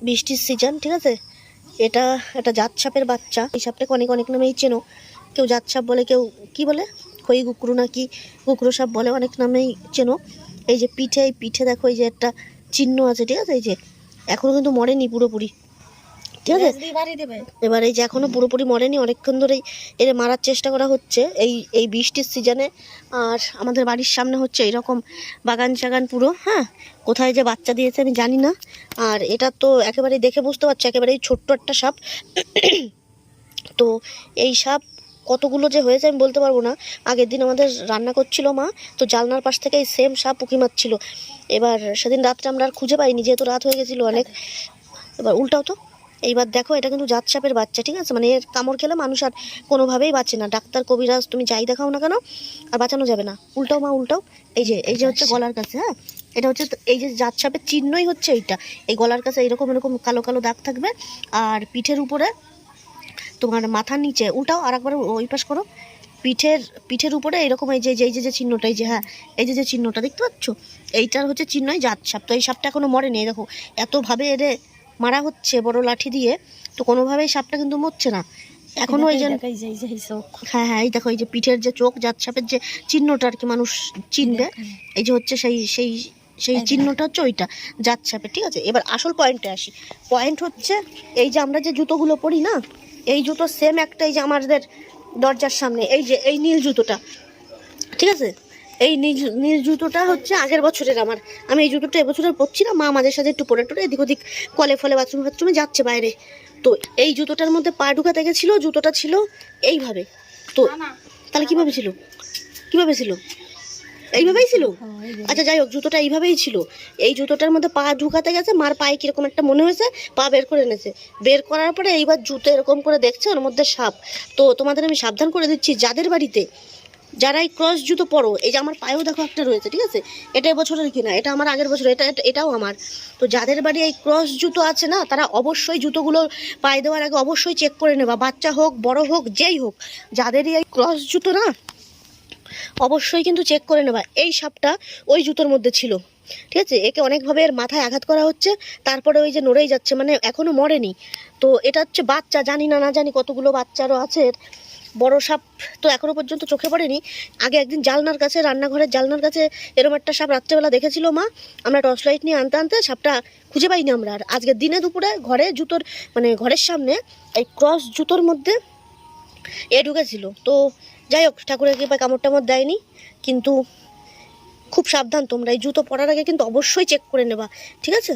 বৃষ্টির সিজন, ঠিক আছে। এটা একটা জাত সাপের বাচ্চা। এই সাপটাকে অনেক অনেক নামেই চেনো। কেউ জাত সাপ বলে, কেউ কি বলে খই কুকরু নাকি কুকরো সাপ বলে, অনেক নামেই চেনো। এই যে পিঠে, এই পিঠে দেখো এই যে একটা চিহ্ন আছে, ঠিক আছে। এই যে এখনো কিন্তু মরেনি পুরোপুরি, ঠিক আছে। এবার এই যে এখনো পুরোপুরি মরেনি, অনেকক্ষণ ধরেই এর মারার চেষ্টা করা হচ্ছে এই বৃষ্টির সিজনে। আর আমাদের বাড়ির সামনে হচ্ছে এরকম বাগান চাগান পুরো, হ্যাঁ। কোথায় যে বাচ্চা দিয়েছে আমি জানি না। আর এটা তো একেবারেই দেখে বুঝতে পারছি একেবারেই ছোট্ট একটা সাপ। তো এই সাপ কতগুলো যে হয়েছে আমি বলতে পারবো না। আগের দিন আমাদের রান্না করছিল মা, তো জানলার পাশ থেকে এই সেম সাপ উঁকি মারছিল। এবার সেদিন রাত্রে আমরা আর খুঁজে পাইনি, যেহেতু রাত হয়ে গেছিলো অনেক। এবার উল্টাও তো, এইবার দেখো এটা কিন্তু জাত সাপের বাচ্চা, ঠিক আছে। মানে এর কামড় খেলে মানুষ আর কোনোভাবেই বাঁচে না। ডাক্তার কবিরাজ তুমি যাই দেখাও না কেন, আর বাঁচানো যাবে না। উল্টাও মা, উল্টাও। এই যে হচ্ছে গলার কাছে, হ্যাঁ, এটা হচ্ছে এই যে জাত সাপের চিহ্নই হচ্ছে এইটা। এই গলার কাছে এরকম এরকম কালো কালো দাগ থাকবে, আর পিঠের উপরে তোমার মাথার নিচে, উল্টাও আর একবার ওই পাশ করো, পিঠের উপরে এরকম এই যে যে চিহ্নটা, এই যে, হ্যাঁ, এই যে চিহ্নটা দেখতে পাচ্ছ, এইটার হচ্ছে চিহ্নই জাত সাপ। তো এই সাপটা এখনো মরেনি, দেখো এতভাবে এরে মারা হচ্ছে বড় লাঠি দিয়ে, তো কোনোভাবেই সাপটা কিন্তু মরছে না এখনো। ওই যে হ্যাঁ হ্যাঁ, এই দেখো এই যে পিঠের যে চোখ, জাত সাপের যে চিহ্নটা আর কি মানুষ চিনবে, এই যে হচ্ছে সেই সেই সেই চিহ্নটা হচ্ছে ওইটা জাত সাপের, ঠিক আছে। এবার আসল পয়েন্টে আসি। পয়েন্ট হচ্ছে এই যে আমরা যে জুতোগুলো পরি না, এই জুতো সেম একটা, এই যে আমাদের দরজার সামনে এই যে এই নীল জুতোটা, ঠিক আছে। এই নীল জুতোটা হচ্ছে আগের বছরের আমার। আমি এই জুতোটা এবছরের পরছি না, মা মাঝে সাথে একটু পরে টরে এদিক ওদিক কলে ফলে বাথরুমে যাচ্ছে বাইরে। তো এই জুতোটার মধ্যে পা ঢুকাতে গেছিলো, জুতোটা ছিল এইভাবে। তো তাহলে কীভাবে ছিল, এইভাবেই ছিল। আচ্ছা যাই হোক, জুতোটা এইভাবেই ছিল। এই জুতোটার মধ্যে পা ঢুকাতে গেছে, মার পায়ে কিরকম একটা মনে হয়েছে, পা বের করে এনেছে। বের করার পরে এইবার জুতো এরকম করে দেখছে ওর মধ্যে সাপ। তো তোমাদের আমি সাবধান করে দিচ্ছি, যাদের বাড়িতে যারা এই ক্রস জুতো পরো, এই যে আমার পায়েও দেখো একটা রয়েছে, ঠিক আছে। এটা এবছরের কিনা, এটা আমার আগের বছর, এটাও আমার। তো যাদের বাড়ি এই ক্রস জুতো আছে না, তারা অবশ্যই জুতোগুলো পায়ে দেওয়ার আগে অবশ্যই চেক করে নেবা, বাচ্চা হোক বড় হোক যেই হোক, যাদেরই এই ক্রস জুতো না অবশ্যই কিন্তু চেক করে নেবা। এই সাপটা ওই জুতোর মধ্যে ছিল, ঠিক আছে। একে অনেকভাবে এর মাথায় আঘাত করা হচ্ছে, তারপরে ওই যে নড়েই যাচ্ছে, মানে এখনো মরেনি। তো এটা হচ্ছে বাচ্চা, জানি না জানি কতগুলো বাচ্চারও আছে। বড় সাপ তো এখনো পর্যন্ত চোখে পড়েনি। আগে একদিন জালনার কাছে, রান্নাঘরের জালনার কাছে এরকম একটা সাপ রাত্রেবেলা দেখেছিল মা। আমরা টর্চ লাইট নিয়ে আনতে আনতে সাপটা খুঁজে পাইনি আমরা। আর আজকে দিনে দুপুরে ঘরে জুতোর মানে ঘরের সামনে এই ক্রস জুতোর মধ্যে ঢুকেছিল। তো যাই হোক, ঠাকুরের কৃপায় কামড় টামড় দেয়নি। কিন্তু খুব সাবধান তোমরা, এই জুতো পরার আগে কিন্তু অবশ্যই চেক করে নেবা, ঠিক আছে।